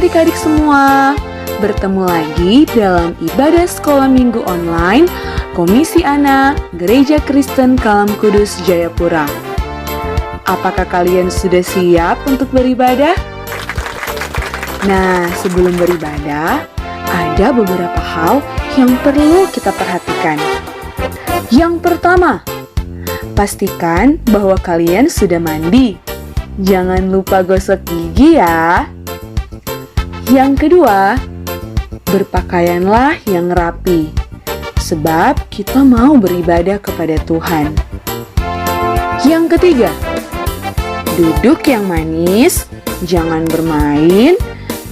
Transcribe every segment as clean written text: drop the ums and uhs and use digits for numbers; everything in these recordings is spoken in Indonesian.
adik-adik semua, bertemu lagi dalam ibadah sekolah minggu online Komisi Anak Gereja Kristen Kalam Kudus Jayapura. Apakah kalian sudah siap untuk beribadah? Nah, sebelum beribadah, ada beberapa hal yang perlu kita perhatikan. Yang pertama, pastikan bahwa kalian sudah mandi. Jangan lupa gosok gigi ya. Yang kedua, berpakaianlah yang rapi, sebab kita mau beribadah kepada Tuhan. Yang ketiga, duduk yang manis, jangan bermain,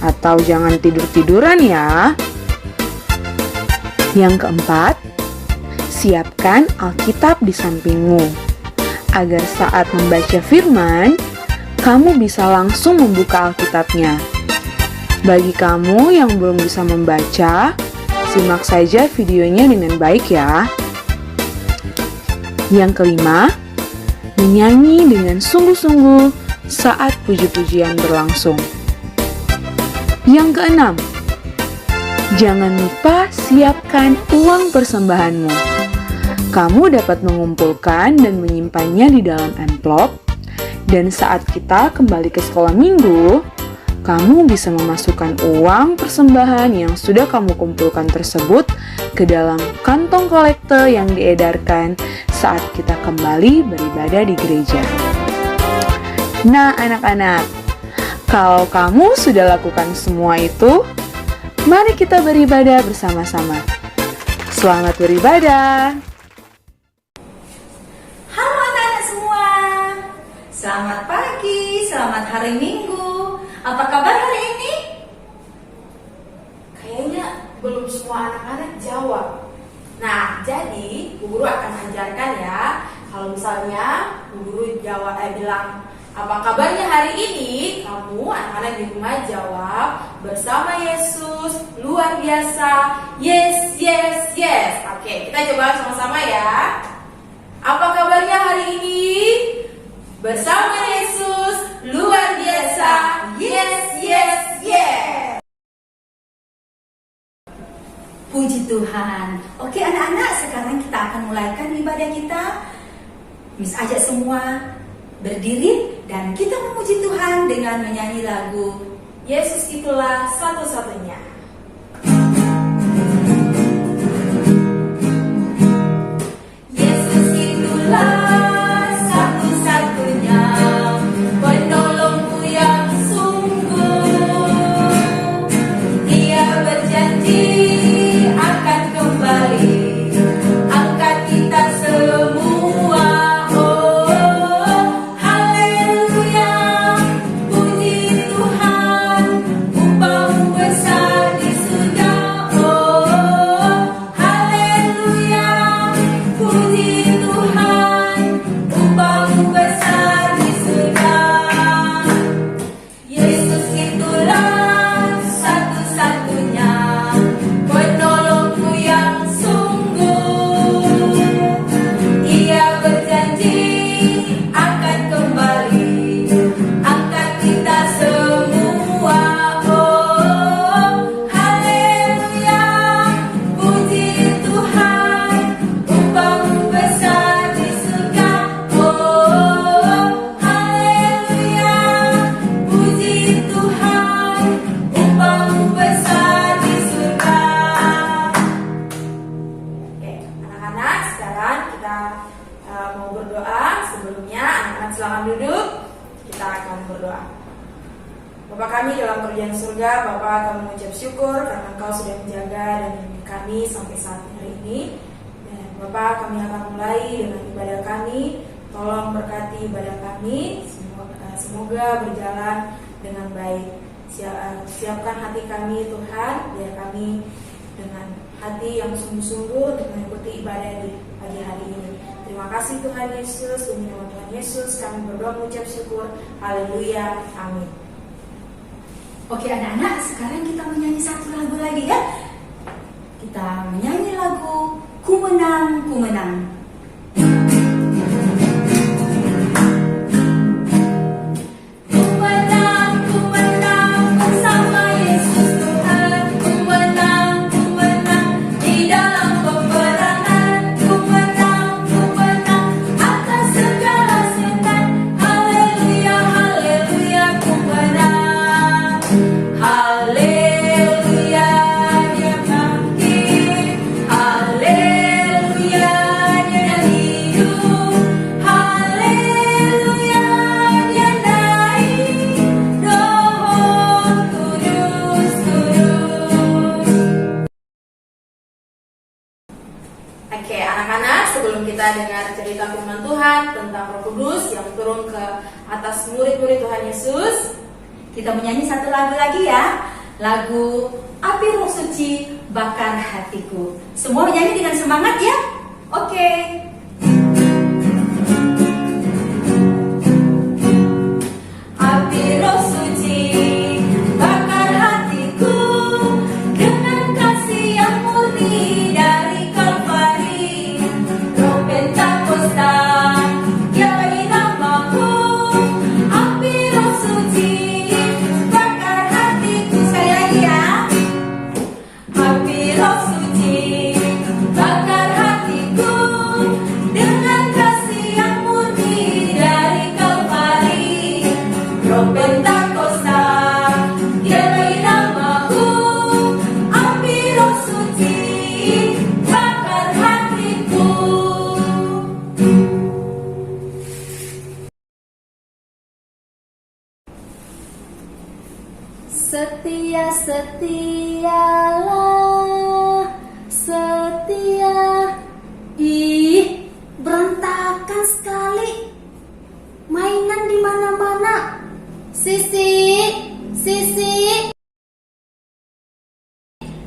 atau jangan tidur-tiduran ya. Yang keempat, siapkan Alkitab di sampingmu, agar saat membaca firman, kamu bisa langsung membuka Alkitabnya. Bagi kamu yang belum bisa membaca, simak saja videonya dengan baik ya. Yang kelima, menyanyi dengan sungguh-sungguh saat puji-pujian berlangsung. Yang keenam, jangan lupa siapkan uang persembahanmu. Kamu dapat mengumpulkan dan menyimpannya di dalam amplop, dan saat kita kembali ke sekolah minggu, kamu bisa memasukkan uang persembahan yang sudah kamu kumpulkan tersebut ke dalam kantong kolekte yang diedarkan saat kita kembali beribadah di gereja. Nah, anak-anak, kalau kamu sudah lakukan semua itu, mari kita beribadah bersama-sama. Selamat beribadah! Halo anak-anak semua, selamat pagi, selamat hari Minggu. Apa kabar hari ini? Kayaknya belum semua anak-anak jawab. Nah, jadi Bu Guru akan ajarkan ya. Kalau misalnya Bu Guru bilang, apa kabarnya hari ini? Kamu anak-anak di rumah jawab, bersama Yesus, luar biasa. Yes, yes, yes. Oke, kita coba sama-sama ya. Apa kabarnya hari ini? Bersama Yesus, luar biasa. Yes, yes, yes. Puji Tuhan. Oke anak-anak, sekarang kita akan mulaikan ibadah kita. Miss ajak semua berdiri dan kita memuji Tuhan dengan menyanyi lagu Yesus itulah satu-satunya. Yesus itulah satu-satunya penolongku yang sungguh. Dia berjanji akan kembali angkat kita semua. Oh, haleluya, puji Tuhan, upamu besar di surga. Oh, haleluya, puji Tuhan, upamu besar di surga. Yesus itulah satu-satunya penolongku yang sungguh. Ia berjanji akan kembali angkat kita semua. Oh, haleluya, puji Tuhan, upamu besar di surga. Oh, haleluya, puji Tuhan, upamu besar di surga. Oke, anak-anak, sekarang kita mau berdoa. Sebelumnya, anak-anak silakan duduk. Kita akan berdoa. Bapa kami dalam kerajaan surga, Bapa, kami mengucap syukur karena Engkau sudah menjaga dan melindungi kami sampai saat hari ini. Dan Bapa, kami akan mulai dengan ibadah kami. Tolong berkati ibadah kami. Semoga berjalan dengan baik. Siapkan hati kami, Tuhan, biar kami dengan hati yang sungguh-sungguh untuk mengikuti ibadah di pagi hari ini. Terima kasih Tuhan Yesus, demi nama Tuhan Yesus kami berdoa mengucap syukur. Haleluya, amin. Oke anak-anak, sekarang kita menyanyi satu lagu lagi ya. Kita menyanyi lagu Ku Menang, Ku Menang. Ku menang bersama Yesus. kelas murid-murid Tuhan Yesus. Kita menyanyi satu lagu lagi ya. Lagu Api Roh Suci Bakar Hatiku. Semua menyanyi dengan semangat ya. Oke. Api Roh Suci bakar hatiku dengan kasih yang murni dari Kalvari. Roh Pentakosta dialah namaku. Api Roh Suci bakar hatiku. Sekali lagi ya. Api Roh Suci bakar hatiku dengan kasih yang murni dari Kalvari. Roh Pentakosta dialah namaku. Api Roh Suci bakar hatiku. Setia, setialah, setia. Ih, berantakan sekali. Mainan di mana-mana. Sisi, Sisi.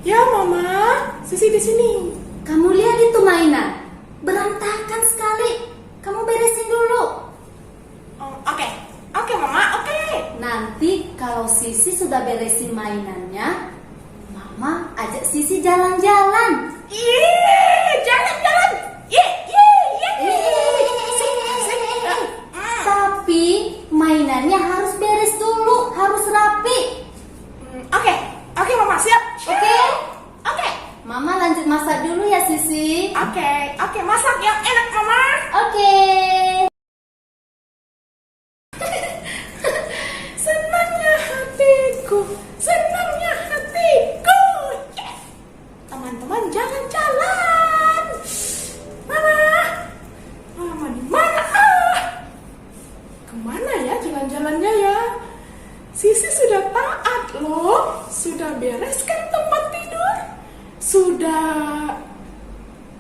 Ya Mama, Sisi di sini. Kamu lihat itu mainan. Berantakan sekali. Kamu beresin dulu. Oke, Mama, oke. Nanti kalau Sisi sudah beresin mainannya, Mama ajak Sisi jalan-jalan. Jalan-jalan. Tapi mainannya harus beres dulu, harus rapi. Oke Mama, siap. Oke? Oke. Mama lanjut masak dulu ya Sisi. Oke, masak yang enak Mama. Oke. Senangnya hatiku, senangnya hatiku. Yes. Teman-teman jalan-jalan. Mama di mana? Kemana ya jalan-jalannya ya? Sisi sudah taat loh, sudah bereskan tempat tidur, sudah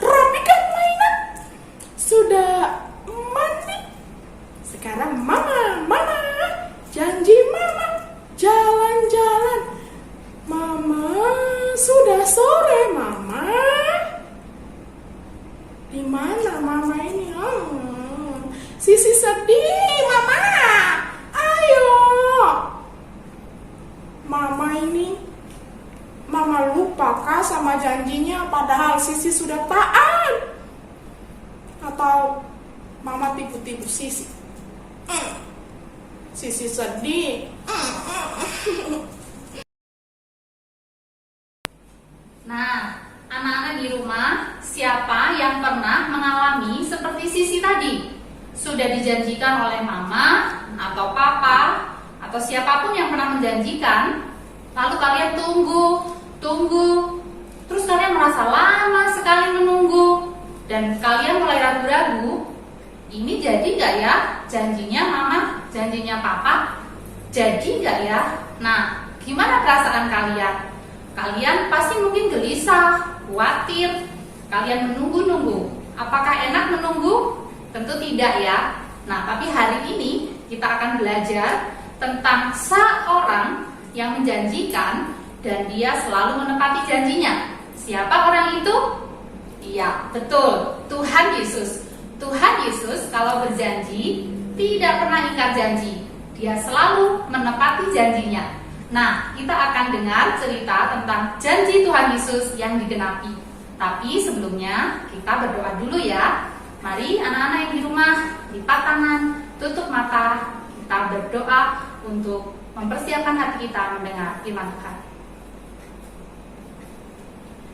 rapikan mainan, sudah mandi. Sekarang Mama, janji Mama jalan-jalan. Mama, sudah sore Mama. Di mana Mama ini? Sisi sedih Mama. Ayo. Mama lupakah sama janjinya padahal Sisi sudah taat? Atau Mama tipu-tipu Sisi? Sisi sedih. Nah, anak-anak di rumah, siapa yang pernah mengalami seperti Sisi tadi? Sudah dijanjikan oleh mama atau papa atau siapapun yang pernah menjanjikan, lalu kalian tunggu, terus kalian merasa lama sekali menunggu dan kalian mulai ragu-ragu, ini jadi nggak ya janjinya mama, janjinya papa, jadi nggak ya? Nah, gimana perasaan kalian? Kalian pasti mungkin gelisah, khawatir, kalian menunggu-nunggu. Apakah enak menunggu? Tentu tidak ya. Nah, tapi hari ini kita akan belajar tentang seorang yang menjanjikan dan dia selalu menepati janjinya. Siapa orang itu? Iya, betul, Tuhan Yesus. Tuhan Yesus kalau berjanji tidak pernah ingkar janji. Dia selalu menepati janjinya. Nah, kita akan dengar cerita tentang janji Tuhan Yesus yang digenapi. Tapi sebelumnya kita berdoa dulu ya. Mari anak-anak yang di rumah, lipat tangan, tutup mata, kita berdoa untuk mempersiapkan hati kita mendengar firman Tuhan.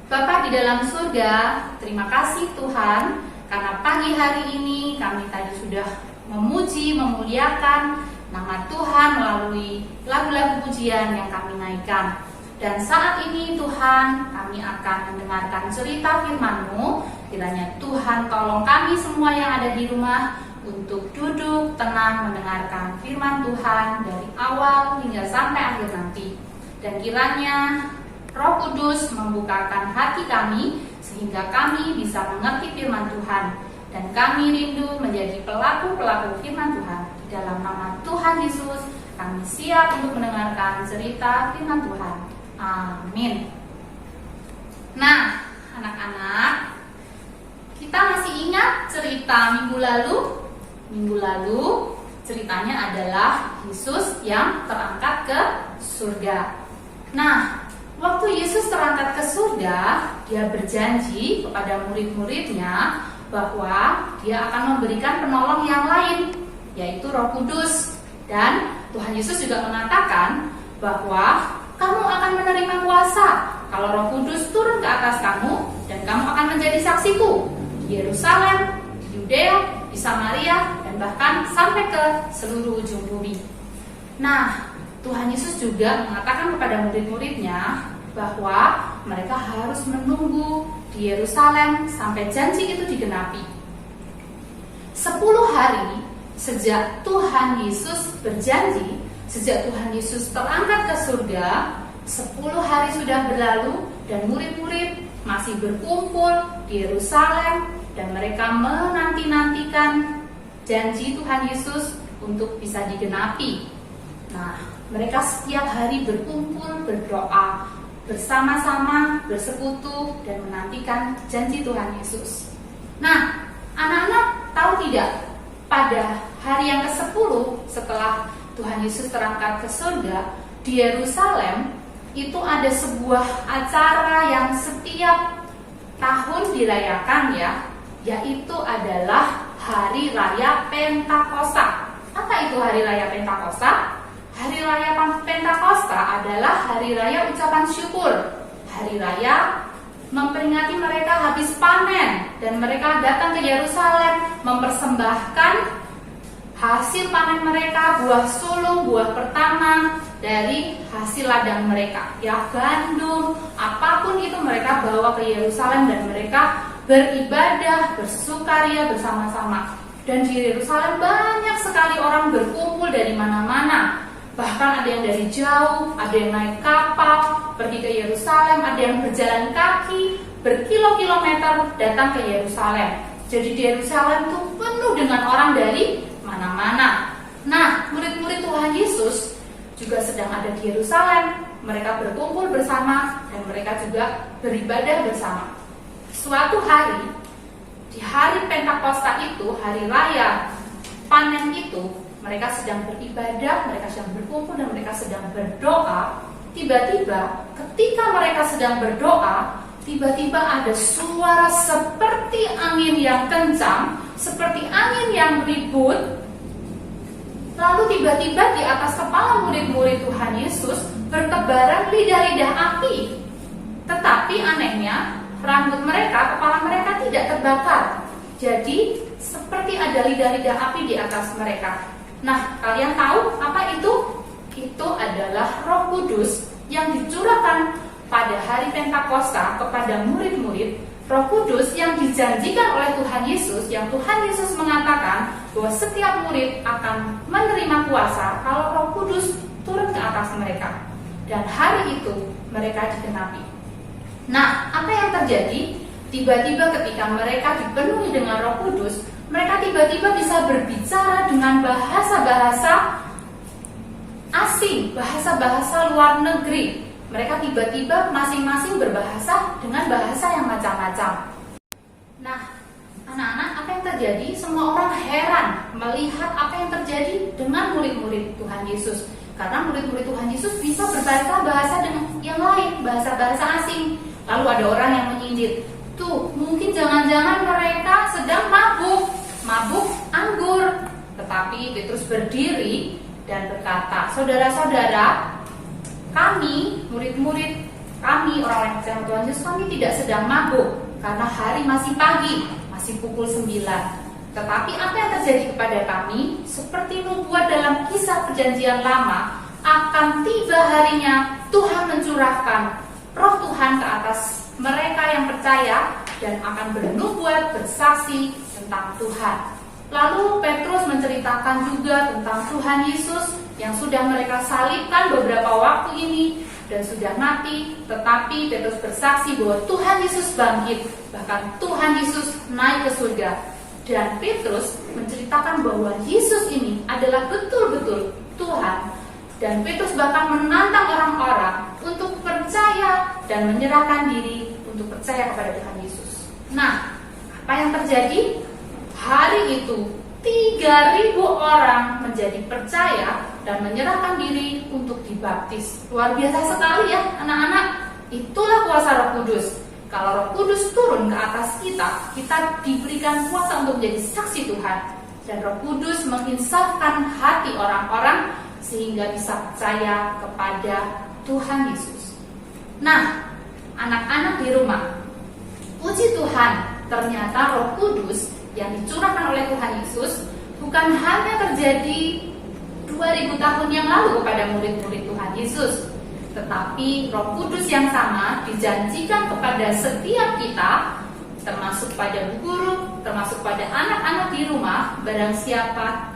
Bapa di dalam surga, terima kasih Tuhan, karena pagi hari ini kami tadi sudah memuji, memuliakan nama Tuhan melalui lagu-lagu pujian yang kami naikkan. Dan saat ini Tuhan, kami akan mendengarkan cerita firman-Mu. Kiranya Tuhan tolong kami semua yang ada di rumah untuk duduk tenang mendengarkan firman Tuhan dari awal hingga sampai akhir nanti. Dan kiranya Roh Kudus membukakan hati kami sehingga kami bisa mengerti firman Tuhan. Dan kami rindu menjadi pelaku-pelaku firman Tuhan. dalam nama Tuhan Yesus, kami siap untuk mendengarkan cerita firman Tuhan. Amin. Nah, anak-anak, kita masih ingat cerita minggu lalu? Minggu lalu ceritanya adalah Yesus yang terangkat ke surga. Nah, waktu Yesus terangkat ke surga, dia berjanji kepada murid-muridnya bahwa dia akan memberikan penolong yang lain, yaitu Roh Kudus. Dan Tuhan Yesus juga mengatakan bahwa kamu akan menerima kuasa kalau Roh Kudus turun ke atas kamu, dan kamu akan menjadi saksiku di Yerusalem, di Yudea, di Samaria, dan bahkan sampai ke seluruh ujung bumi. Nah, Tuhan Yesus juga mengatakan kepada murid-muridnya bahwa mereka harus menunggu di Yerusalem sampai janji itu digenapi. 10 hari sejak Tuhan Yesus berjanji, sejak Tuhan Yesus terangkat ke surga, 10 hari sudah berlalu dan murid-murid masih berkumpul di Yerusalem dan mereka menanti-nantikan janji Tuhan Yesus untuk bisa digenapi. Nah, mereka setiap hari berkumpul, berdoa, bersama-sama, bersekutu, dan menantikan janji Tuhan Yesus. Nah, anak-anak tahu tidak, pada hari yang ke-10 setelah Tuhan Yesus terangkat ke surga, di Yerusalem itu ada sebuah acara yang setiap tahun dirayakan, yaitu adalah Hari Raya Pentakosta. Apa itu Hari Raya Pentakosta? Hari Raya Pentakosta adalah hari raya ucapan syukur. Hari raya memperingati mereka habis panen dan mereka datang ke Yerusalem mempersembahkan hasil panen mereka, buah sulung, buah pertama dari hasil ladang mereka. Ya, gandum, apapun itu mereka bawa ke Yerusalem dan mereka beribadah, bersukaria bersama-sama. Dan di Yerusalem banyak sekali orang berkumpul dari mana-mana. Bahkan ada yang dari jauh, ada yang naik kapal, pergi ke Yerusalem, ada yang berjalan kaki, berkilo-kilometer datang ke Yerusalem. Jadi di Yerusalem itu penuh dengan orang dari mana-mana. Nah, murid-murid Tuhan Yesus juga sedang ada di Yerusalem. Mereka berkumpul bersama dan mereka juga beribadah bersama. Suatu hari, di hari Pentakosta itu, hari raya panen itu, mereka sedang beribadah, mereka sedang berkumpul, dan mereka sedang berdoa. Tiba-tiba, ketika mereka sedang berdoa, tiba-tiba ada suara seperti angin yang kencang, seperti angin yang ribut. Lalu tiba-tiba di atas kepala murid-murid Tuhan Yesus bertebaran lidah-lidah api. Tetapi anehnya, rambut mereka, kepala mereka tidak terbakar. Jadi, seperti ada lidah-lidah api di atas mereka. Nah, kalian tahu apa itu? Itu adalah Roh Kudus yang dicurahkan pada hari Pentakosta kepada murid-murid. Roh Kudus yang dijanjikan oleh Tuhan Yesus, yang Tuhan Yesus mengatakan bahwa setiap murid akan menerima kuasa kalau Roh Kudus turun ke atas mereka. Dan hari itu mereka digenapi. Nah, apa yang terjadi? Tiba-tiba ketika mereka dipenuhi dengan Roh Kudus, mereka tiba-tiba bisa berbicara dengan bahasa-bahasa asing, bahasa-bahasa luar negeri. Mereka tiba-tiba masing-masing berbahasa dengan bahasa yang macam-macam. Nah, anak-anak, apa yang terjadi? Semua orang heran melihat apa yang terjadi dengan murid-murid Tuhan Yesus. Karena murid-murid Tuhan Yesus bisa berbahasa dengan yang lain, bahasa-bahasa asing. Lalu ada orang yang menyindir, tuh, mungkin jangan-jangan mereka sedang mabuk anggur. Tetapi Petrus berdiri dan berkata, saudara-saudara, kami, murid-murid, kami orang-orang yang percaya Tuhan Yesus, kami tidak sedang mabuk, karena hari masih pagi, masih pukul 9. Tetapi apa yang terjadi kepada kami, seperti nubuat dalam kisah perjanjian lama, akan tiba harinya Tuhan mencurahkan Roh Tuhan ke atas mereka yang percaya dan akan bernubuat, bersaksi tentang Tuhan. Lalu Petrus menceritakan juga tentang Tuhan Yesus yang sudah mereka salibkan beberapa waktu ini dan sudah mati, tetapi Petrus bersaksi bahwa Tuhan Yesus bangkit, bahkan Tuhan Yesus naik ke surga. Dan Petrus menceritakan bahwa Yesus ini adalah betul-betul Tuhan. Dan Petrus bahkan menantang orang-orang untuk percaya dan menyerahkan diri untuk percaya kepada Tuhan Yesus. Nah, apa yang terjadi? Hari itu 3.000 orang menjadi percaya dan menyerahkan diri untuk dibaptis. Luar biasa sekali ya anak-anak. Itulah kuasa Roh Kudus. Kalau Roh Kudus turun ke atas kita, kita diberikan kuasa untuk menjadi saksi Tuhan. Dan Roh Kudus menginsafkan hati orang-orang sehingga bisa percaya kepada Tuhan Yesus. Nah, anak-anak di rumah, puji Tuhan, ternyata Roh Kudus yang dicurahkan oleh Tuhan Yesus bukan hanya terjadi 2000 tahun yang lalu kepada murid-murid Tuhan Yesus, tetapi Roh Kudus yang sama dijanjikan kepada setiap kita, termasuk pada guru, termasuk pada anak-anak di rumah. Barang siapa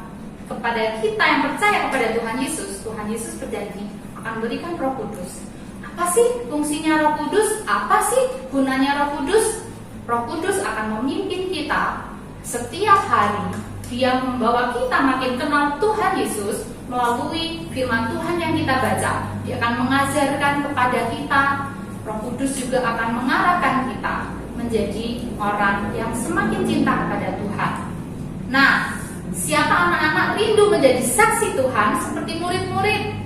kepada kita yang percaya kepada Tuhan Yesus berjanji akan berikan Roh Kudus. Apa sih fungsinya Roh Kudus? Apa sih gunanya Roh Kudus? Roh Kudus akan memimpin kita setiap hari. Dia membawa kita makin kenal Tuhan Yesus melalui firman Tuhan yang kita baca. Dia akan mengajarkan kepada kita. Roh Kudus juga akan mengarahkan kita menjadi orang yang semakin cinta kepada Tuhan. Nah, siapa anak-anak rindu menjadi saksi Tuhan seperti murid-murid?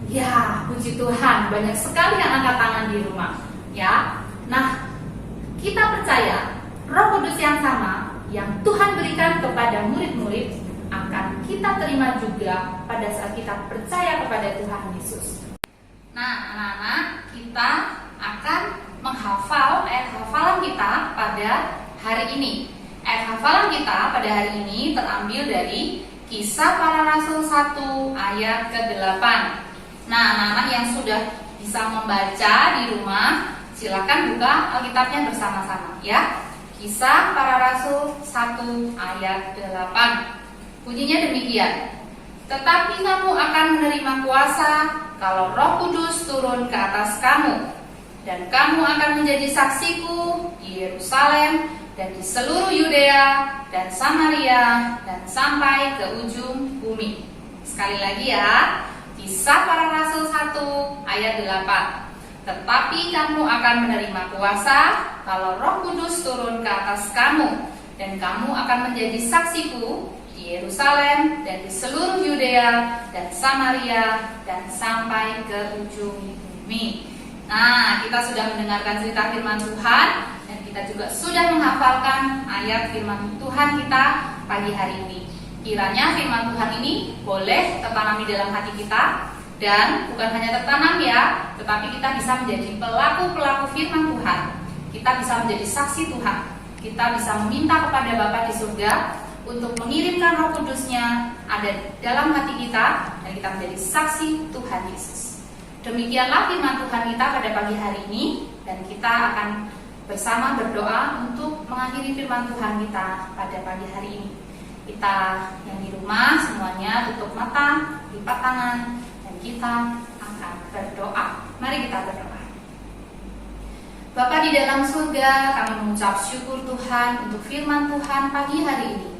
Ya, puji Tuhan, banyak sekali yang angkat tangan di rumah. Ya, nah, kita percaya Roh Kudus yang sama yang Tuhan berikan kepada murid-murid akan kita terima juga pada saat kita percaya kepada Tuhan Yesus. Nah, anak-anak, kita akan menghafal ayat hafalan kita pada hari ini. Ayat hafalan kita pada hari ini terambil dari Kisah Para Rasul 1 ayat ke-8. Nah, anak-anak yang sudah bisa membaca di rumah, silakan buka Alkitabnya bersama-sama ya. Kisah Para Rasul 1 ayat 8. Bunyinya demikian. Tetapi kamu akan menerima kuasa kalau Roh Kudus turun ke atas kamu, dan kamu akan menjadi saksiku di Yerusalem dan di seluruh Yudea dan Samaria dan sampai ke ujung bumi. Sekali lagi ya. Kisah Para Rasul 1 ayat 8. Tetapi kamu akan menerima kuasa kalau Roh Kudus turun ke atas kamu, dan kamu akan menjadi saksiku di Yerusalem dan di seluruh Yudea dan Samaria dan sampai ke ujung bumi. Nah, kita sudah mendengarkan cerita firman Tuhan, dan kita juga sudah menghafalkan ayat firman Tuhan kita pagi hari ini. Kiranya firman Tuhan ini boleh tertanam di dalam hati kita, dan bukan hanya tertanam ya, tetapi kita bisa menjadi pelaku-pelaku firman Tuhan. Kita bisa menjadi saksi Tuhan. Kita bisa meminta kepada Bapa di surga untuk mengirimkan Roh Kudus-Nya ada dalam hati kita, dan kita menjadi saksi Tuhan Yesus. Demikianlah firman Tuhan kita pada pagi hari ini, dan kita akan bersama berdoa untuk mengakhiri firman Tuhan kita pada pagi hari ini. Kita yang di rumah semuanya tutup mata, lipat tangan, kita akan berdoa. Mari kita berdoa. Bapa di dalam surga, kami mengucap syukur Tuhan untuk firman Tuhan pagi hari ini.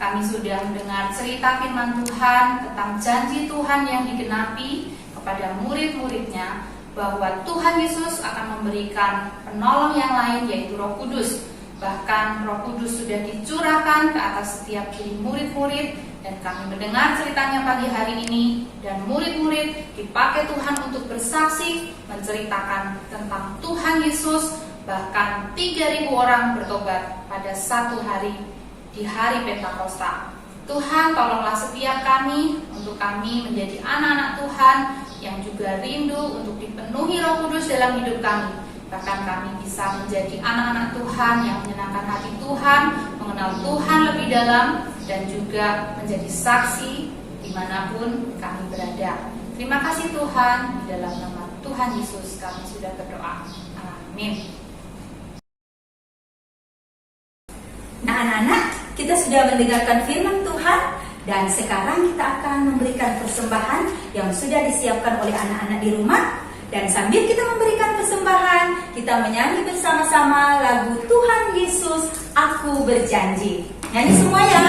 Kami sudah mendengar cerita firman Tuhan tentang janji Tuhan yang digenapi kepada murid-muridnya, bahwa Tuhan Yesus akan memberikan penolong yang lain, yaitu Roh Kudus. Bahkan Roh Kudus sudah dicurahkan ke atas setiap diri murid-murid, dan kami mendengar ceritanya pagi hari ini, dan murid-murid dipakai Tuhan untuk bersaksi, menceritakan tentang Tuhan Yesus. Bahkan 3.000 orang bertobat pada satu hari, di hari Pentakosta. Tuhan, tolonglah setiap kami, untuk kami menjadi anak-anak Tuhan yang juga rindu untuk dipenuhi Roh Kudus dalam hidup kami. Bahkan kami bisa menjadi anak-anak Tuhan yang menyenangkan hati Tuhan, mengenal Tuhan lebih dalam, dan juga menjadi saksi dimanapun kami berada. Terima kasih Tuhan, di dalam nama Tuhan Yesus kami sudah berdoa. Amin. Nah anak-anak, kita sudah mendengarkan firman Tuhan, dan sekarang kita akan memberikan persembahan yang sudah disiapkan oleh anak-anak di rumah. Dan sambil kita memberikan persembahan, kita menyanyi bersama-sama lagu Tuhan Yesus, Aku Berjanji. Nyanyi semua ya.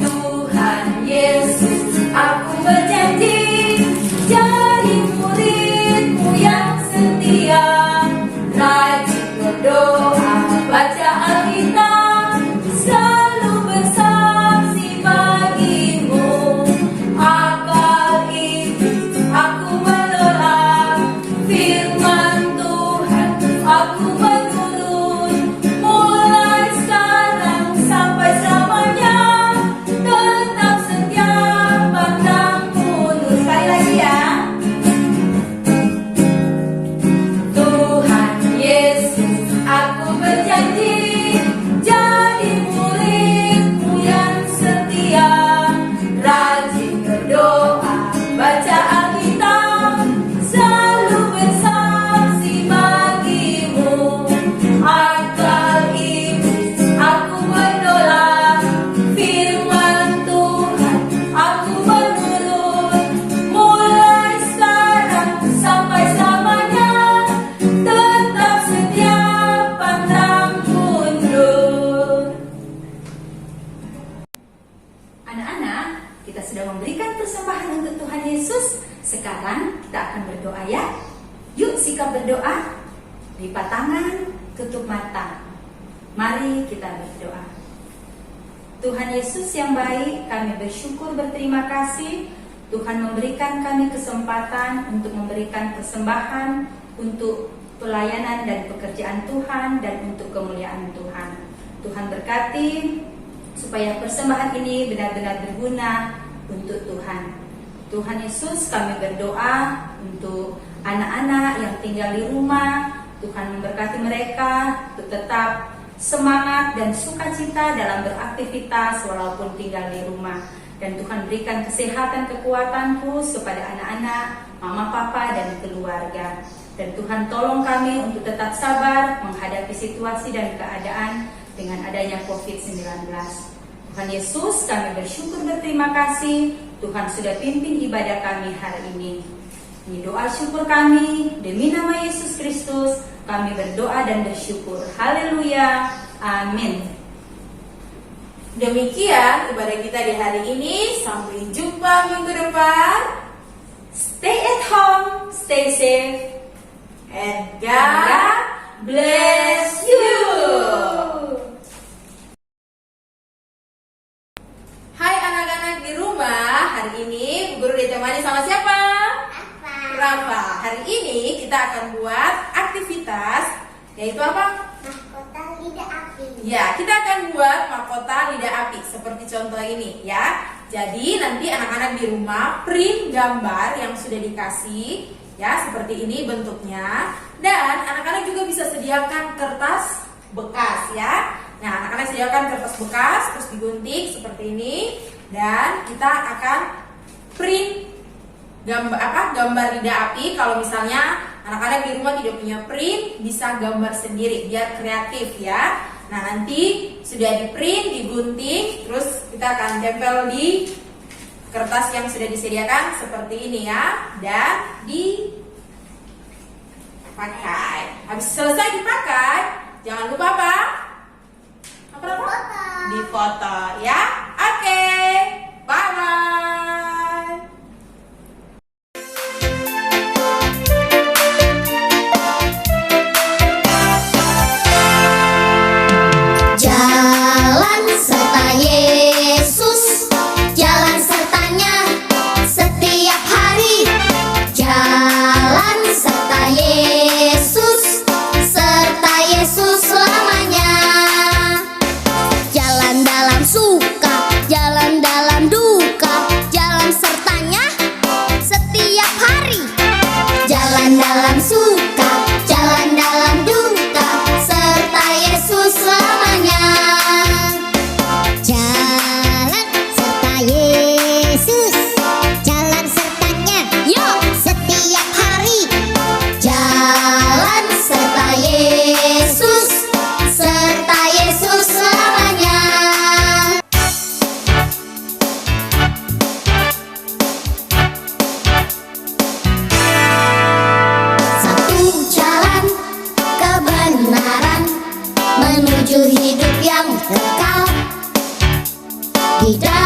Tuhan Yesus, aku berjanji jadi murid-Mu yang setia, rajin berdoa, baca Alkitab, selalu bersaksi bagi-Mu. Akal iblis aku menolak, firman Tuhan aku menurut, mulai sekarang sampai selamanya, tetap setia padamu. Sekali lagi ya. Tuhan Yesus, aku berjanji jadi murid-Mu yang setia, rajin berdoa, baca Alkitab, selalu bersaksi bagi-Mu. Akal iblis aku menolak, firman Tuhan aku menurut, mulai sekarang sampai selamanya, tetap setia pantang mundur. Anak-anak, kita sudah memberikan persembahan untuk Tuhan Yesus. Sekarang kita akan berdoa ya. Yuk sikap berdoa. Lipat tangan, tutup mata. Mari kita berdoa. Tuhan Yesus yang baik, kami bersyukur berterima kasih Tuhan memberikan kami kesempatan untuk memberikan persembahan untuk pelayanan dan pekerjaan Tuhan dan untuk kemuliaan Tuhan. Tuhan berkati supaya persembahan ini benar-benar berguna untuk Tuhan. Tuhan Yesus, kami berdoa untuk anak-anak yang tinggal di rumah. Tuhan memberkati mereka untuk tetap semangat dan sukacita dalam beraktivitas walaupun tinggal di rumah. Dan Tuhan berikan kesehatan, kekuatan khusus kepada anak-anak, mama, papa, dan keluarga. Dan Tuhan tolong kami untuk tetap sabar menghadapi situasi dan keadaan dengan adanya COVID-19. Tuhan Yesus, kami bersyukur berterima kasih Tuhan sudah pimpin ibadah kami hari ini. Ini doa syukur kami, demi nama Yesus Kristus, kami berdoa dan bersyukur. Haleluya, amin. Demikian ibadah kita di hari ini. Sampai jumpa minggu depan. Stay at home, stay safe, And God bless you. Hai anak-anak di rumah. Hari ini Bu Guru ditemani sama siapa? Rafa. Hari ini kita akan buat aktivitas, yaitu apa? Mahkota lidah api. Ya, kita akan buat mahkota lidah api seperti contoh ini ya. Jadi nanti anak-anak di rumah print gambar yang sudah dikasih ya, seperti ini bentuknya. Dan anak-anak juga bisa sediakan kertas bekas ya. Nah, anak-anak sediakan kertas bekas terus digunting seperti ini, dan kita akan print gambar lidah api. Kalau misalnya anak-anak di rumah tidak punya print, bisa gambar sendiri biar kreatif ya. Nah, nanti sudah di print, digunting, terus kita akan tempel di kertas yang sudah disediakan seperti ini ya, dan dipakai. Habis selesai dipakai, jangan lupa apa? Difoto ya. Oke, bye bye. Jalan serta Yesus, jalan sertanya setiap hari. Jalan serta Yesus, serta Yesus selamanya. Jalan dalam suka, jalan dalam duka, jalan sertanya setiap hari. Jalan dalam suka, jalan dalam duka, serta Yesus selamanya. Jalan Di dalam